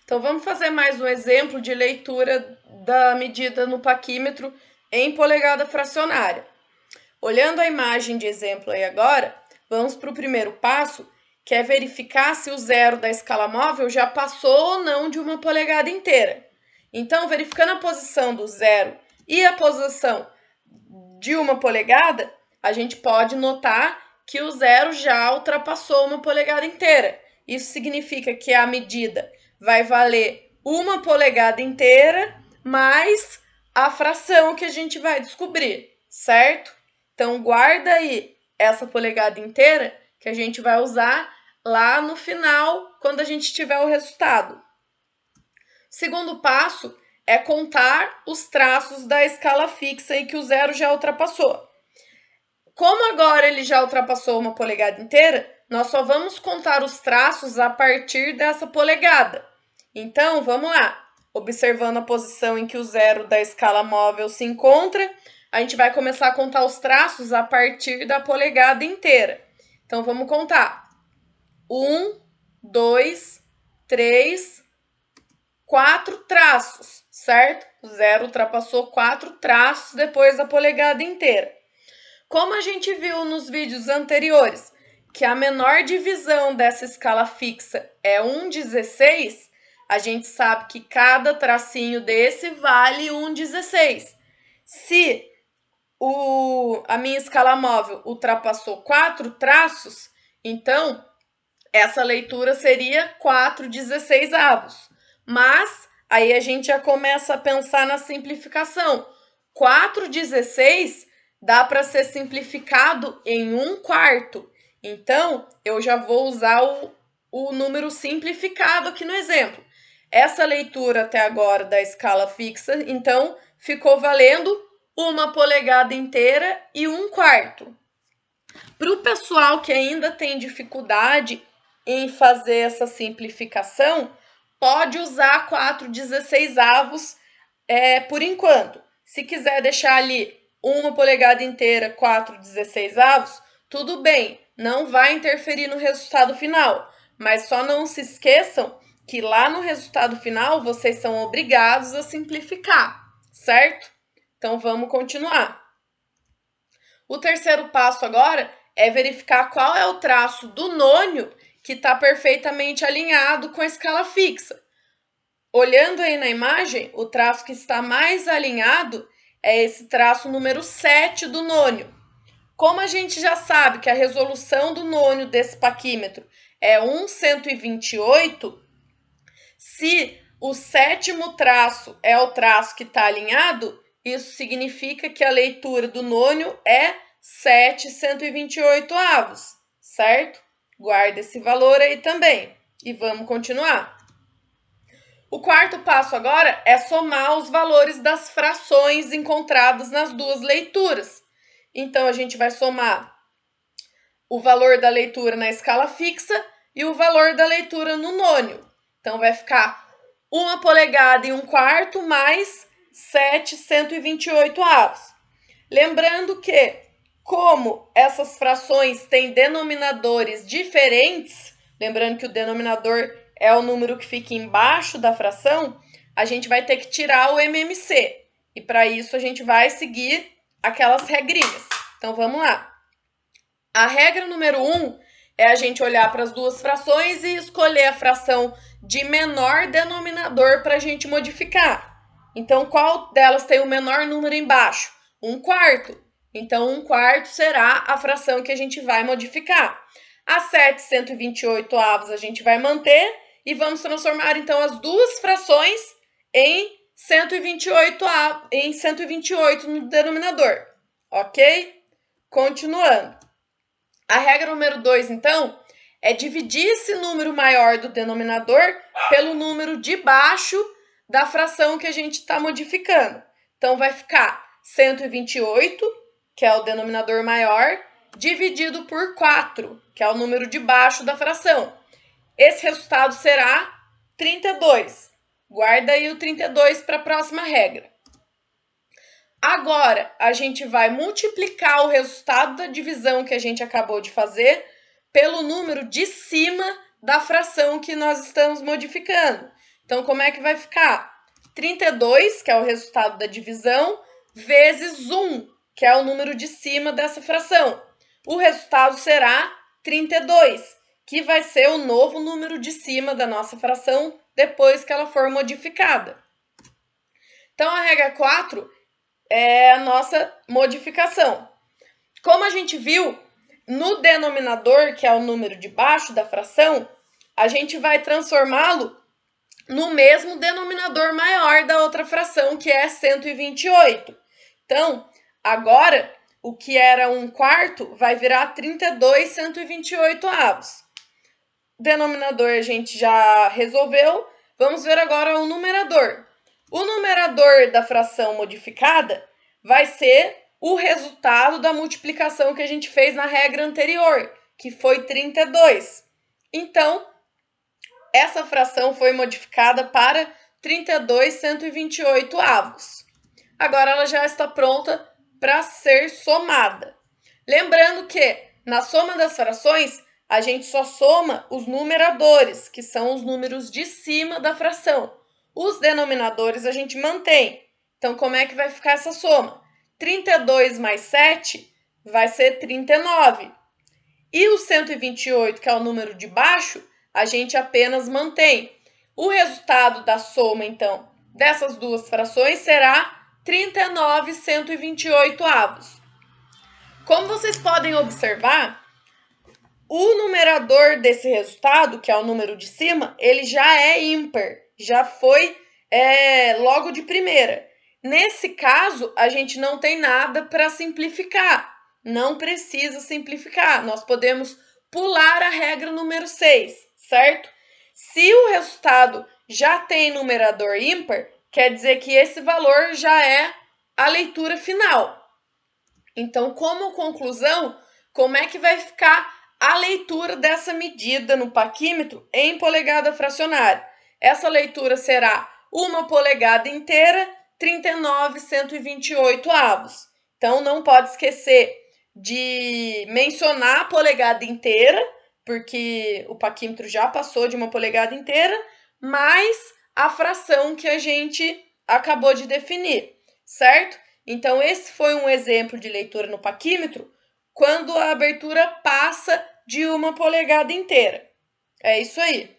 Então, vamos fazer mais um exemplo de leitura da medida no paquímetro em polegada fracionária. Olhando a imagem de exemplo aí agora, vamos para o primeiro passo, que é verificar se o zero da escala móvel já passou ou não de uma polegada inteira. Então, verificando a posição do zero e a posição de uma polegada, a gente pode notar que o zero já ultrapassou uma polegada inteira. Isso significa que a medida vai valer uma polegada inteira mais a fração que a gente vai descobrir, certo? Então, guarda aí essa polegada inteira que a gente vai usar lá no final, quando a gente tiver o resultado. Segundo passo é contar os traços da escala fixa e que o zero já ultrapassou. Como agora ele já ultrapassou uma polegada inteira, nós só vamos contar os traços a partir dessa polegada. Então, vamos lá. Observando a posição em que o zero da escala móvel se encontra, a gente vai começar a contar os traços a partir da polegada inteira. Então, vamos contar. 1, 2, 3, 4 traços, certo? O zero ultrapassou 4 traços depois da polegada inteira. Como a gente viu nos vídeos anteriores, que a menor divisão dessa escala fixa é 1/16, a gente sabe que cada tracinho desse vale 1/16. Se a minha escala móvel ultrapassou 4 traços, então essa leitura seria 4/16avos. Mas aí a gente já começa a pensar na simplificação. 4/16 dá para ser simplificado em 1/4. Então, eu já vou usar o número simplificado aqui no exemplo. Essa leitura até agora da escala fixa, então, ficou valendo uma polegada inteira e 1/4. Para o pessoal que ainda tem dificuldade em fazer essa simplificação, pode usar 4/16avos por enquanto. Se quiser deixar ali uma polegada inteira, 4/16avos, tudo bem, não vai interferir no resultado final. Mas só não se esqueçam que lá no resultado final vocês são obrigados a simplificar, certo? Então vamos continuar. O terceiro passo agora é verificar qual é o traço do nônio que está perfeitamente alinhado com a escala fixa. Olhando aí na imagem, o traço que está mais alinhado é esse traço número 7 do nônio. Como a gente já sabe que a resolução do nônio desse paquímetro é 1/128, se o sétimo traço é o traço que está alinhado, isso significa que a leitura do nônio é 7/128avos, certo? Guarda esse valor aí também. E vamos continuar. O quarto passo agora é somar os valores das frações encontradas nas duas leituras. Então, a gente vai somar o valor da leitura na escala fixa e o valor da leitura no nônio. Então, vai ficar uma polegada e 1/4 mais 7/128avos. Lembrando que, como essas frações têm denominadores diferentes, lembrando que o denominador é o número que fica embaixo da fração, a gente vai ter que tirar o MMC. E para isso a gente vai seguir aquelas regrinhas. Então vamos lá. A regra número 1 é a gente olhar para as duas frações e escolher a fração de menor denominador para a gente modificar. Então qual delas tem o menor número embaixo? 1/4. Então 1/4 será a fração que a gente vai modificar. A 7/128avos a gente vai manter e vamos transformar, então, as duas frações em 128 no denominador, ok? Continuando. A regra número 2, então, é dividir esse número maior do denominador pelo número de baixo da fração que a gente está modificando. Então, vai ficar 128, que é o denominador maior, dividido por 4, que é o número de baixo da fração. Esse resultado será 32. Guarda aí o 32 para a próxima regra. Agora, a gente vai multiplicar o resultado da divisão que a gente acabou de fazer pelo número de cima da fração que nós estamos modificando. Então, como é que vai ficar? 32, que é o resultado da divisão, vezes 1, que é o número de cima dessa fração. O resultado será 32, que vai ser o novo número de cima da nossa fração depois que ela for modificada. Então, a regra 4 é a nossa modificação. Como a gente viu, no denominador, que é o número de baixo da fração, a gente vai transformá-lo no mesmo denominador maior da outra fração, que é 128. Então, agora, o que era 1/4 vai virar 32 128avos. Denominador a gente já resolveu. Vamos ver agora o numerador. O numerador da fração modificada vai ser o resultado da multiplicação que a gente fez na regra anterior, que foi 32. Então, essa fração foi modificada para 32 128avos. Agora ela já está pronta para ser somada. Lembrando que na soma das frações, a gente só soma os numeradores, que são os números de cima da fração. Os denominadores a gente mantém. Então, como é que vai ficar essa soma? 32 mais 7 vai ser 39. E o 128, que é o número de baixo, a gente apenas mantém. O resultado da soma, então, dessas duas frações será 39 128avos. Como vocês podem observar, o numerador desse resultado, que é o número de cima, ele já é ímpar, já foi logo de primeira. Nesse caso, a gente não tem nada para simplificar, não precisa simplificar, nós podemos pular a regra número 6, certo? Se o resultado já tem numerador ímpar, quer dizer que esse valor já é a leitura final. Então, como conclusão, como é que vai ficar a leitura dessa medida no paquímetro em polegada fracionária? Essa leitura será 1 polegada inteira, 39 128avos. Então, não pode esquecer de mencionar a polegada inteira, porque o paquímetro já passou de 1 polegada inteira, mais a fração que a gente acabou de definir, certo? Então, esse foi um exemplo de leitura no paquímetro quando a abertura passa de 1 polegada inteira. É isso aí.